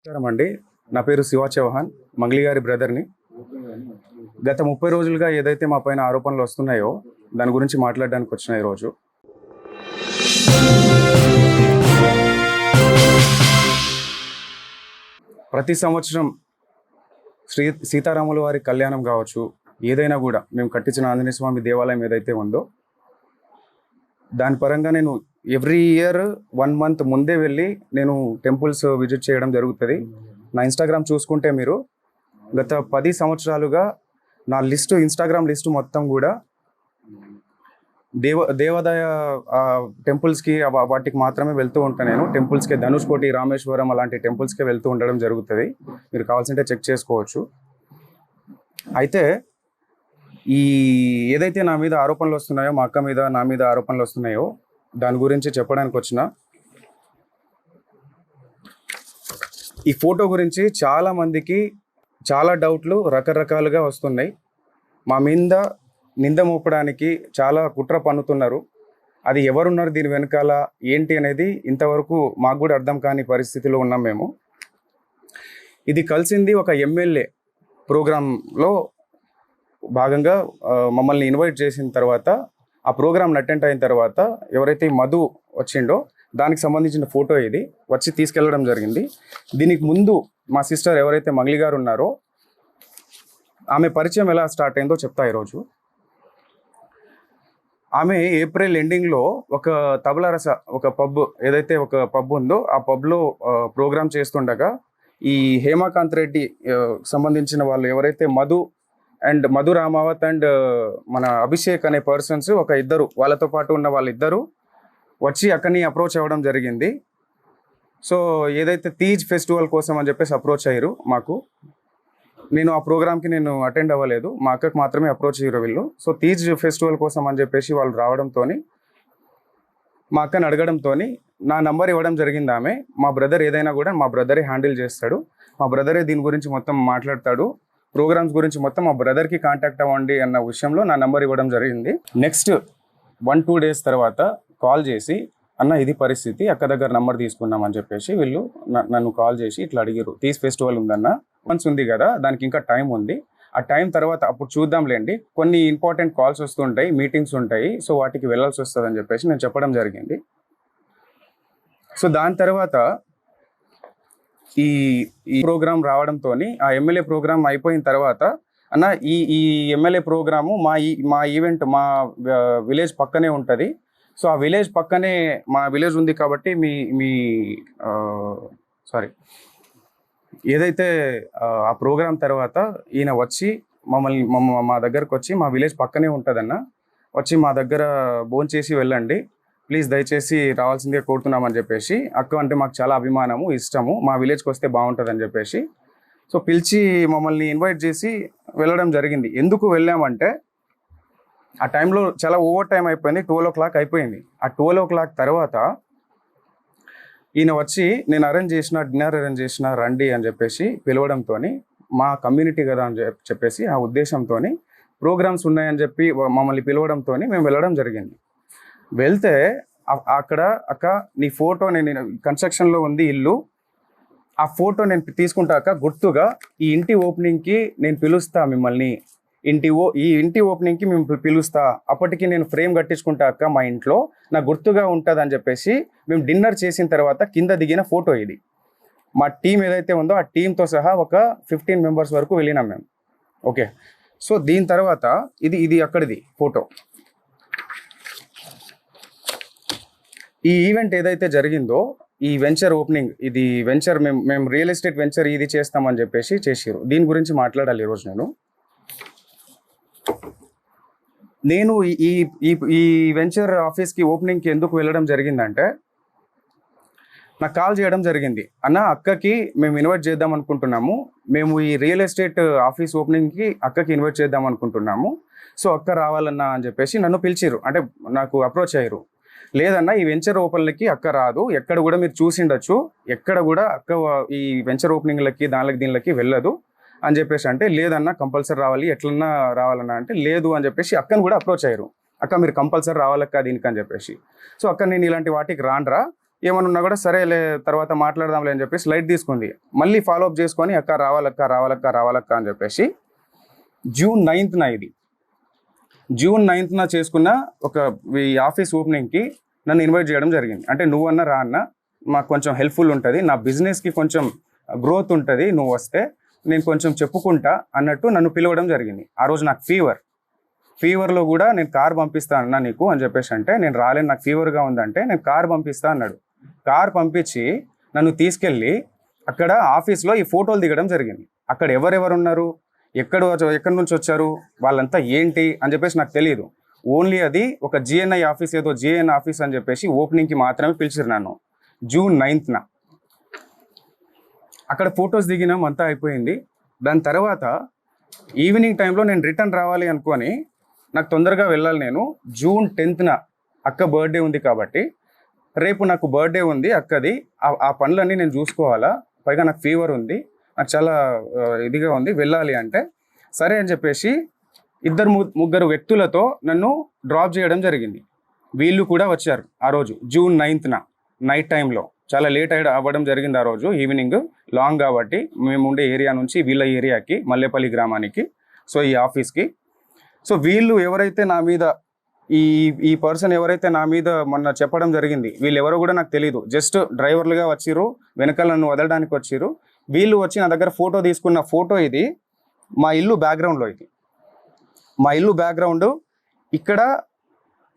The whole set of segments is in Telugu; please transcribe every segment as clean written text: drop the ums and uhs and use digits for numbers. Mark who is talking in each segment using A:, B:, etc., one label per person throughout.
A: నమస్కారం అండి. నా పేరు శివ చౌహాన్, మంగ్లీ గారి బ్రదర్ని. గత 30 రోజులుగా ఏదైతే మా పైన ఆరోపణలు వస్తున్నాయో దాని గురించి మాట్లాడడానికి వచ్చిన ఈరోజు. ప్రతి సంవత్సరం సీతారాముల వారి కళ్యాణం కావచ్చు, ఏదైనా కూడా మేము కట్టించిన ఆంజనేయ స్వామి దేవాలయం ఏదైతే ఉందో దాని పరంగా నేను ఎవ్రీ ఇయర్ 1 month ముందే వెళ్ళి నేను టెంపుల్స్ విజిట్ చేయడం జరుగుతుంది. నా ఇన్స్టాగ్రామ్ చూసుకుంటే మీరు గత 10 సంవత్సరాలుగా నా ఇన్స్టాగ్రామ్ లిస్టు మొత్తం కూడా దేవాదాయ టెంపుల్స్కి వాటికి మాత్రమే వెళ్తూ ఉంటాను. నేను టెంపుల్స్కి ధనుష్కోటి, రామేశ్వరం అలాంటి టెంపుల్స్కి వెళ్తూ ఉండడం జరుగుతుంది. మీరు కావాల్సింటే చెక్ చేసుకోవచ్చు. అయితే ఈ ఏదైతే నా మీద ఆరోపణలు వస్తున్నాయో, మా అక్క మీద నా మీద ఆరోపణలు వస్తున్నాయో దాని గురించి చెప్పడానికి వచ్చిన. ఈ ఫోటో గురించి చాలా మందికి చాలా డౌట్లు రకరకాలుగా వస్తున్నాయి. మా మీద నింద మోపడానికి చాలా కుట్ర పన్నుతున్నారు. అది ఎవరున్నారు దీని వెనకాల ఏంటి అనేది ఇంతవరకు మాకు కూడా అర్థం కాని పరిస్థితిలో ఉన్నాం మేము. ఇది కలిసింది ఒక ఎమ్మెల్యే ప్రోగ్రాంలో భాగంగా మమ్మల్ని ఇన్వైట్ చేసిన తర్వాత, ఆ ప్రోగ్రామ్ని అటెండ్ అయిన తర్వాత ఎవరైతే మధు వచ్చిండో దానికి సంబంధించిన ఫోటో ఇది వచ్చి తీసుకెళ్ళడం జరిగింది. దీనికి ముందు మా సిస్టర్ ఎవరైతే మంగ్లీ గారు ఉన్నారో ఆమె పరిచయం ఎలా స్టార్ట్ అయిందో చెప్తా ఈరోజు. ఆమె ఏప్రిల్ ఎండింగ్లో ఒక తబలారస ఒక పబ్ ఉందో ఆ పబ్లో ప్రోగ్రామ్ చేస్తుండగా ఈ హేమాకాంత్ రెడ్డి సంబంధించిన వాళ్ళు ఎవరైతే మధు రామావత్ అండ్ మన అభిషేక్ అనే పర్సన్స్ ఇద్దరు వాళ్ళతో పాటు ఉన్న వాళ్ళిద్దరూ వచ్చి అక్కడిని అప్రోచ్ అవ్వడం జరిగింది. సో ఏదైతే తీజ్ ఫెస్టివల్ కోసం అని చెప్పేసి అప్రోచ్ అయ్యారు మాకు. నేను ఆ ప్రోగ్రామ్కి అటెండ్ అవ్వలేదు, మా అక్కకు మాత్రమే అప్రోచ్ అయ్యారు వీళ్ళు. సో తీజ్ ఫెస్టివల్ కోసం అని చెప్పేసి వాళ్ళు రావడంతో మా అక్కని అడగడంతో నా నంబర్ ఇవ్వడం జరిగింది ఆమె. మా బ్రదర్ ఏదైనా కూడా మా బ్రదరే హ్యాండిల్ చేస్తాడు, మా బ్రదరే దీని గురించి మొత్తం మాట్లాడతాడు, ప్రోగ్రామ్స్ గురించి మొత్తం మా బ్రదర్కి కాంటాక్ట్ అవ్వండి అన్న విషయంలో నా నంబర్ ఇవ్వడం జరిగింది. నెక్స్ట్ 1-2 days తర్వాత కాల్ చేసి, అన్న ఇది పరిస్థితి, అక్క దగ్గర నంబర్ తీసుకున్నామని చెప్పేసి వీళ్ళు నన్ను కాల్ చేసి ఇట్లా అడిగారు. తీజ్ ఫెస్టివల్ ఉందన్న, మంత్స్ ఉంది కదా, దానికి ఇంకా టైం ఉంది, ఆ టైం తర్వాత అప్పుడు చూద్దాంలేండి, కొన్ని ఇంపార్టెంట్ కాల్స్ వస్తుంటాయి, మీటింగ్స్ ఉంటాయి, సో వాటికి వెళ్ళాల్సి వస్తుంది అని చెప్పేసి నేను చెప్పడం జరిగింది. సో దాని తర్వాత ఈ ప్రోగ్రామ్ రావడంతో ఆ ఎమ్మెల్యే ప్రోగ్రామ్ అయిపోయిన తర్వాత, అన్న ఈ ఎమ్మెల్యే ప్రోగ్రాము మా ఈవెంట్ మా విలేజ్ పక్కనే ఉంటుంది, సో ఆ విలేజ్ పక్కనే మా విలేజ్ ఉంది కాబట్టి ఏదైతే ఆ ప్రోగ్రామ్ తర్వాత ఈయన వచ్చి మా దగ్గరకు వచ్చి, మా విలేజ్ పక్కనే ఉంటుందన్న, వచ్చి మా దగ్గర భోంచేసి వెళ్ళండి ప్లీజ్, దయచేసి రావాల్సిందే కోరుతున్నామని చెప్పేసి, అక్క అంటే మాకు చాలా అభిమానము, ఇష్టము, మా విలేజ్కి వస్తే బాగుంటుంది అని చెప్పేసి సో పిలిచి మమ్మల్ని ఇన్వైట్ చేసి వెళ్ళడం జరిగింది. ఎందుకు వెళ్ళామంటే ఆ టైంలో చాలా ఓవర్ టైం అయిపోయింది, 12 o'clock అయిపోయింది. ఆ 12 o'clock తర్వాత ఈయన వచ్చి నేను డిన్నర్ అరేంజ్ చేసిన రండి అని చెప్పేసి పిలవడంతో, మా కమ్యూనిటీ కదా అని చెప్పేసి ఆ ఉద్దేశంతో ప్రోగ్రామ్స్ ఉన్నాయని చెప్పి మమ్మల్ని పిలవడంతో మేము వెళ్ళడం జరిగింది. వెళ్తే అక్కడ, అక్క నీ ఫోటో, నేను కన్స్ట్రక్షన్లో ఉంది ఇల్లు, ఆ ఫోటో నేను తీసుకుంటా అక్క, గుర్తుగా ఈ ఇంటి ఓపెనింగ్కి నేను పిలుస్తా మిమ్మల్ని, ఈ ఇంటి ఓపెనింగ్కి మేము పిలుస్తా, అప్పటికి నేను ఫ్రేమ్ కట్టించుకుంటా అక్క మా ఇంట్లో, నాకు గుర్తుగా ఉంటుంది అని చెప్పేసి మేము డిన్నర్ చేసిన తర్వాత కింద దిగిన ఫోటో ఇది. మా టీం ఏదైతే ఉందో ఆ టీంతో సహా ఒక 15 members వరకు వెళ్ళినాం మేము. ఓకే, సో దీని తర్వాత ఇది అక్కడిది ఫోటో. ఈ ఈవెంట్ ఏదైతే జరిగిందో, ఈ వెంచర్ ఓపెనింగ్, ఇది వెంచర్ మేము రియల్ ఎస్టేట్ వెంచర్ ఇది చేస్తామని చెప్పేసి చేసారు. దీని గురించి మాట్లాడాలి ఈరోజు. నేను ఈ వెంచర్ ఆఫీస్కి ఓపెనింగ్కి ఎందుకు వెళ్ళడం జరిగిందంటే, నాకు కాల్ చేయడం జరిగింది, అన్న అక్కకి మేము ఇన్వైట్ చేద్దాం అనుకుంటున్నాము, మేము ఈ రియల్ ఎస్టేట్ ఆఫీస్ ఓపెనింగ్కి అక్కకి ఇన్వైట్ చేద్దాం అనుకుంటున్నాము, సో అక్క రావాలన్నా అని చెప్పేసి నన్ను పిలిచిరు, అంటే నాకు అప్రోచ్ అయ్యారు. లేదన్నా ఈ వెంచర్ ఓపెన్లకి అక్క రాదు, ఎక్కడ కూడా మీరు చూసిండొచ్చు, ఎక్కడ కూడా అక్క ఈ వెంచర్ ఓపెనింగ్లకి దీనిలకి వెళ్ళదు అని చెప్పేసి అంటే, లేదన్నా కంపల్సరీ రావాలి, ఎట్లన్నా రావాలన్నా అంటే, లేదు అని చెప్పేసి అక్కను కూడా అప్రోచ్ అయ్యారు. అక్క మీరు కంపల్సరీ రావాలక్క దీనికి అని చెప్పేసి. సో అక్క నేను ఇలాంటి వాటికి రానరా, ఏమన్నా ఉన్నా కూడా సరేలే తర్వాత మాట్లాడదాంలే అని చెప్పేసి లైట్ తీసుకుంది. మళ్ళీ ఫాలో అప్ చేసుకొని అక్క రావాలక్క అని చెప్పేసి జూన్ 9న ఇది జూన్ 9న చేసుకున్న ఒక ఈ ఆఫీస్ ఓపెనింగ్కి నన్ను ఇన్వైట్ చేయడం జరిగింది. అంటే నువ్వన్నా రా అన్న, మాకు కొంచెం హెల్ప్ఫుల్ ఉంటుంది, నా బిజినెస్కి కొంచెం గ్రోత్ ఉంటుంది, నువ్వు వస్తే నేను కొంచెం చెప్పుకుంటా అన్నట్టు నన్ను పిలవడం జరిగింది. ఆ రోజు నాకు ఫీవర్లో కూడా నేను కార్ పంపిస్తా అన్నా నీకు అని చెప్పేసి అంటే, నేను రాలేను నాకు ఫీవర్గా ఉందంటే నేను కార్ పంపిస్తా అన్నాడు. కార్ పంపించి నన్ను తీసుకెళ్ళి అక్కడ ఆఫీస్లో ఈ ఫోటోలు దిగడం జరిగింది. అక్కడ ఎవరెవరు ఉన్నారు, ఎక్కడి నుంచి వచ్చారు, వాళ్ళంతా ఏంటి అని చెప్పేసి నాకు తెలియదు. ఓన్లీ అది ఒక జిఎన్ఐ ఆఫీస్, ఏదో జిఎన్ ఆఫీస్ అని చెప్పేసి ఓపెనింగ్కి మాత్రమే పిలిచిరు నన్ను. జూన్ 9న అక్కడ ఫొటోస్ దిగినాం, అంతా అయిపోయింది. దాని తర్వాత ఈవినింగ్ టైంలో నేను రిటర్న్ రావాలి అనుకొని, నాకు తొందరగా వెళ్ళాలి, నేను జూన్ 10న అక్క బర్త్డే ఉంది కాబట్టి రేపు నాకు బర్త్డే ఉంది అక్కది, ఆ పనులన్నీ నేను చూసుకోవాలా, పైగా నాకు ఫీవర్ ఉంది, నాకు చాలా ఇదిగా ఉంది, వెళ్ళాలి అంటే సరే అని చెప్పేసి ముగ్గురు వ్యక్తులతో నన్ను డ్రాప్ చేయడం జరిగింది. వీళ్ళు కూడా వచ్చారు ఆ రోజు జూన్ 9న నైట్ టైంలో. చాలా లేట్ అవ్వడం జరిగింది ఆ రోజు ఈవినింగ్, లాంగ్ కాబట్టి మేము ఉండే ఏరియా నుంచి వీళ్ళ ఏరియాకి, మల్లేపల్లి గ్రామానికి, సో ఈ ఆఫీస్కి. సో వీళ్ళు ఎవరైతే నా మీద ఈ పర్సన్ ఎవరైతే నా మీద మొన్న చెప్పడం జరిగింది, వీళ్ళు ఎవరో కూడా నాకు తెలియదు. జస్ట్ డ్రైవర్లుగా వచ్చిర్రు, వెనకాల నన్ను వదలడానికి వచ్చిర్రు. వీళ్ళు వచ్చి నా దగ్గర ఫోటో తీసుకున్న ఫోటో ఇది మా ఇల్లు బ్యాక్గ్రౌండ్లో, ఇది మా ఇల్లు బ్యాక్గ్రౌండ్. ఇక్కడ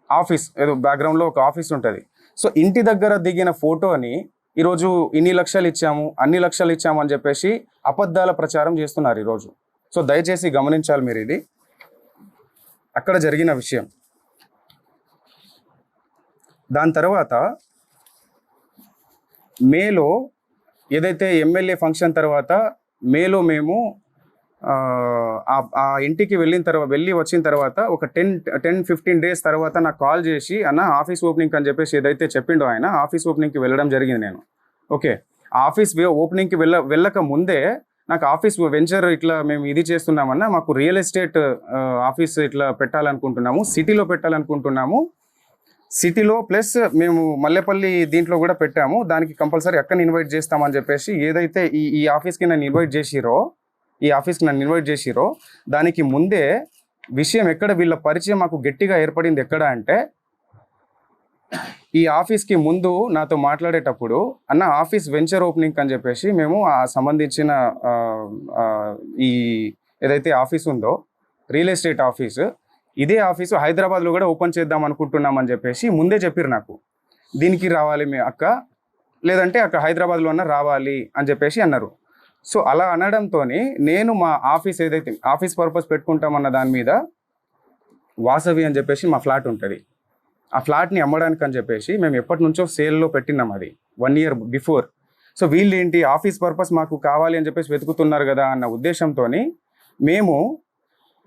A: ఆఫీస్, ఏదో బ్యాక్గ్రౌండ్లో ఒక ఆఫీస్ ఉంటుంది. సో ఇంటి దగ్గర దిగిన ఫోటోని ఈరోజు ఇన్ని లక్షలు ఇచ్చాము, అన్ని లక్షలు ఇచ్చాము అని చెప్పేసి అబద్ధాల ప్రచారం చేస్తున్నారు ఈరోజు. సో దయచేసి గమనించాలి మీరు, ఇది అక్కడ జరిగిన విషయం. దాని తర్వాత మేలో ఏదైతే ఎమ్మెల్యే ఫంక్షన్ తర్వాత మేలో మేము ఆ ఇంటికి వెళ్ళి వచ్చిన తర్వాత ఒక 10-15 డేస్ తర్వాత నాకు కాల్ చేసి, అన్న ఆఫీస్ ఓపెనింగ్ అని చెప్పేసి ఏదైతే చెప్పిండో ఆయన, ఆఫీస్ ఓపెనింగ్కి వెళ్ళడం జరిగింది నేను. ఓకే, ఆఫీస్ ఓపెనింగ్కి వెళ్ళక ముందే నాకు ఆఫీస్ వెంచర్ ఇట్లా మేము ఇది చేస్తున్నామన్నా, మాకు రియల్ ఎస్టేట్ ఆఫీస్ ఇట్లా పెట్టాలనుకుంటున్నాము, సిటీలో పెట్టాలనుకుంటున్నాము, సిటీలో ప్లస్ మేము మల్లేపల్లి దీంట్లో కూడా పెట్టాము, దానికి కంపల్సరీ అక్కని ఇన్వైట్ చేస్తామని చెప్పేసి ఏదైతే ఈ ఆఫీస్కి నన్ను ఇన్వైట్ చేసిరో దానికి ముందే విషయం ఎక్కడ, వీళ్ళ పరిచయం మాకు గట్టిగా ఏర్పడింది ఎక్కడ అంటే, ఈ ఆఫీస్కి ముందు నాతో మాట్లాడేటప్పుడు, అన్న ఆఫీస్ వెంచర్ ఓపెనింగ్ అని చెప్పేసి మేము ఆ సంబంధించిన ఈ ఏదైతే ఆఫీస్ ఉందో రియల్ ఎస్టేట్ ఆఫీస్, ఇదే ఆఫీసు హైదరాబాద్లో కూడా ఓపెన్ చేద్దాం అనుకుంటున్నామని చెప్పేసి ముందే చెప్పారు నాకు. దీనికి రావాలి మీ అక్క, లేదంటే అక్కడ హైదరాబాద్లో అన్న రావాలి అని చెప్పేసి అన్నారు. సో అలా అనడంతో నేను మా ఆఫీస్ ఏదైతే ఆఫీస్ పర్పస్ పెట్టుకుంటామన్న దాని మీద వాసవి అని చెప్పేసి మా ఫ్లాట్ ఉంటుంది, ఆ ఫ్లాట్ని అమ్మడానికి అని చెప్పేసి మేము ఎప్పటి నుంచో సేల్లో పెట్టినాం, అది 1 year బిఫోర్. సో వీళ్ళు ఏంటి ఆఫీస్ పర్పస్ మాకు కావాలి అని చెప్పేసి వెతుకుతున్నారు కదా అన్న ఉద్దేశంతో మేము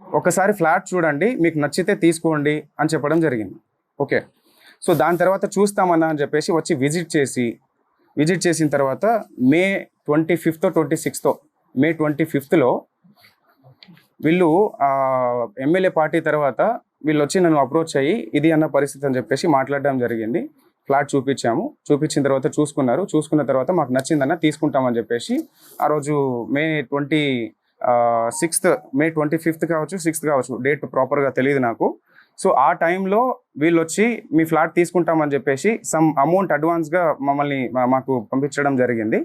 A: ఒకసారి ఫ్లాట్ చూడండి, మీకు నచ్చితే తీసుకోండి అని చెప్పడం జరిగింది. ఓకే, సో దాని తర్వాత చూస్తామన్నా అని చెప్పేసి వచ్చి విజిట్ చేసిన తర్వాత మే 25th 26th, మే 25th వీళ్ళు ఎమ్మెల్యే పార్టీ తర్వాత వీళ్ళు వచ్చి నన్ను అప్రోచ్ అయ్యి ఇది అన్న పరిస్థితి అని చెప్పేసి మాట్లాడడం జరిగింది. ఫ్లాట్ చూపించిన తర్వాత చూసుకున్న తర్వాత మాకు నచ్చిందన్న తీసుకుంటామని చెప్పేసి ఆ రోజు మే 25th కావచ్చు, 6th కావచ్చు, డేట్ ప్రాపర్గా తెలియదు నాకు. సో ఆ టైంలో వీళ్ళు వచ్చి మీ ఫ్లాట్ తీసుకుంటామని చెప్పేసి సమ్ అమౌంట్ అడ్వాన్స్గా మాకు పంపించడం జరిగింది.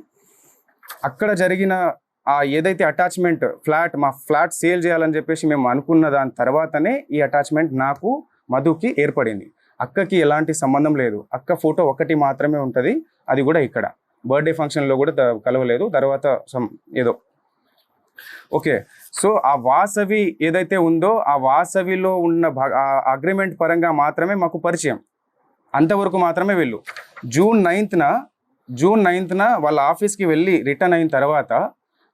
A: అక్కడ జరిగిన ఏదైతే అటాచ్మెంట్ మా ఫ్లాట్ సేల్ చేయాలని చెప్పేసి మేము అనుకున్న దాని తర్వాతనే ఈ అటాచ్మెంట్ నాకు మధుకి ఏర్పడింది. అక్కకి ఎలాంటి సంబంధం లేదు, అక్క ఫోటో ఒకటి మాత్రమే ఉంటుంది, అది కూడా ఇక్కడ బర్త్డే ఫంక్షన్లో కూడా కలవలేదు, తర్వాత ఏదో. ఓకే, సో ఆ వాసవి ఏదైతే ఉందో ఆ వాసవిలో ఉన్న అగ్రిమెంట్ పరంగా మాత్రమే మాకు పరిచయం, అంతవరకు మాత్రమే వెళ్ళు. జూన్ 9న వాళ్ళ ఆఫీస్కి వెళ్ళి రిటర్న్ అయిన తర్వాత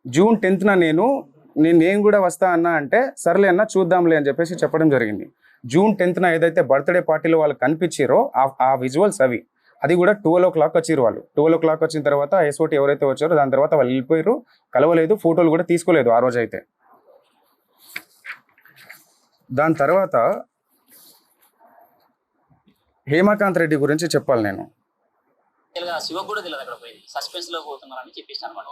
A: జూన్ 10th నేను కూడా వస్తా అన్నా అంటే సర్లే అన్న చూద్దాంలే అని చెప్పేసి చెప్పడం జరిగింది. జూన్ 10th ఏదైతే బర్త్డే పార్టీలో వాళ్ళు కనిపించారో ఆ విజువల్స్ అది కూడా 12 o'clock వచ్చిరు వాళ్ళు. 12 o'clock వచ్చిన తర్వాత ఎస్ఓటి ఎవరైతే వచ్చారో దాని తర్వాత వాళ్ళు వెళ్ళిపోయారు, కలవలేదు, ఫోటోలు కూడా తీసుకోలేదు ఆ రోజు అయితే. దాని తర్వాత హేమకాంత్ రెడ్డి గురించి చెప్పాలి నేను.
B: శివకు కూడా తెలియదు అక్కడ పోయింది, సస్పెన్స్ లో పోతున్నారని చెప్పేసి అనమాట.